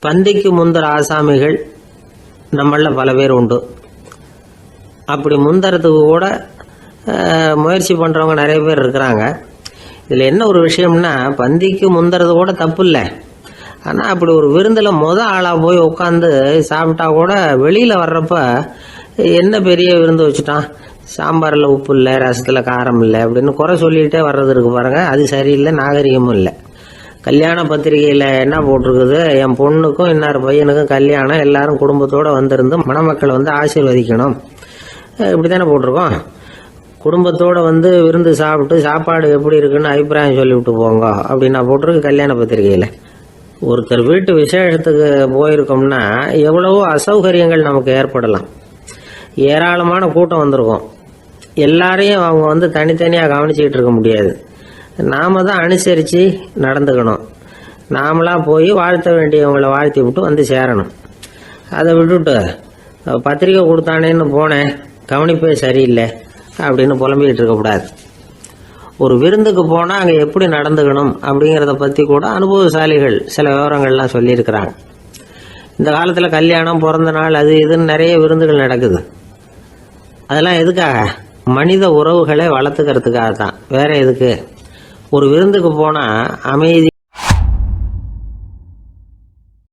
பந்திக்கு முந்தர ஆசாமிகள் நம்மள பல பேர் உண்டு. அப்படி முந்தறதுக்கு கூட முயற்சி பண்ணுறவங்க நிறைய பேர் இருக்கிறாங்க. இதில் என்ன ஒரு விஷயம்னா, பந்திக்கு முந்தறது கூட தப்பு இல்லை. ஆனால் அப்படி ஒரு விருந்தில் ஆளாக போய் உட்காந்து சாப்பிட்டா கூட வெளியில் வர்றப்ப என்ன பெரிய விருந்து வச்சுட்டான், சாம்பாரில் உப்பு இல்லை, ரசத்தில் காரம் இல்லை அப்படின்னு குறை சொல்லிகிட்டே வர்றது இருக்கு பாருங்க. அது சரியில்லை, நாகரிகமும் இல்லை. கல்யாண பத்திரிகையில் என்ன போட்டிருக்குது, என் பொண்ணுக்கும் இன்னார் பையனுக்கும் கல்யாணம், எல்லாரும் குடும்பத்தோடு வந்திருந்து மணமக்கள் ஆசீர்வதிக்கணும், இப்படி தானே போட்டிருக்கோம். குடும்பத்தோடு விருந்து சாப்பிட்டு சாப்பாடு எப்படி இருக்குன்னு அபிப்பிராயம் சொல்லிவிட்டு போங்க அப்படின்னா போட்டிருக்கு கல்யாண பத்திரிகையில். ஒருத்தர் வீட்டு விசேஷத்துக்கு போயிருக்கோம்னா எவ்வளவோ அசௌகரியங்கள் நமக்கு ஏற்படலாம். ஏராளமான கூட்டம் வந்திருக்கும். எல்லாரையும் அவங்க தனித்தனியாக கவனிச்சிக்கிட்டு இருக்க முடியாது. நாம் தான் அனுசரித்து நடந்துக்கணும். நாமளாக போய் வாழ்த்த வேண்டியவங்களை வாழ்த்தி விட்டு சேரணும். அதை விட்டுட்டு பத்திரிக்கை கொடுத்தானேன்னு போனேன், கவனிப்பே சரியில்லை அப்படின்னு புலம்பிக்கிட்டு இருக்கக்கூடாது. ஒரு விருந்துக்கு போனால் அங்கே எப்படி நடந்துக்கணும் அப்படிங்கிறத பற்றி கூட அனுபவசாலிகள் சில விவரங்கள்லாம் சொல்லியிருக்கிறாங்க. இந்த காலத்தில் கல்யாணம், பிறந்த நாள், அது இதுன்னு நிறைய விருந்துகள் நடக்குது. அதெல்லாம் எதுக்காக? மனித உறவுகளை வளர்த்துக்கிறதுக்காக தான், வேற எதுக்கு? ஒரு விருந்துக்கு போனால் அமைதி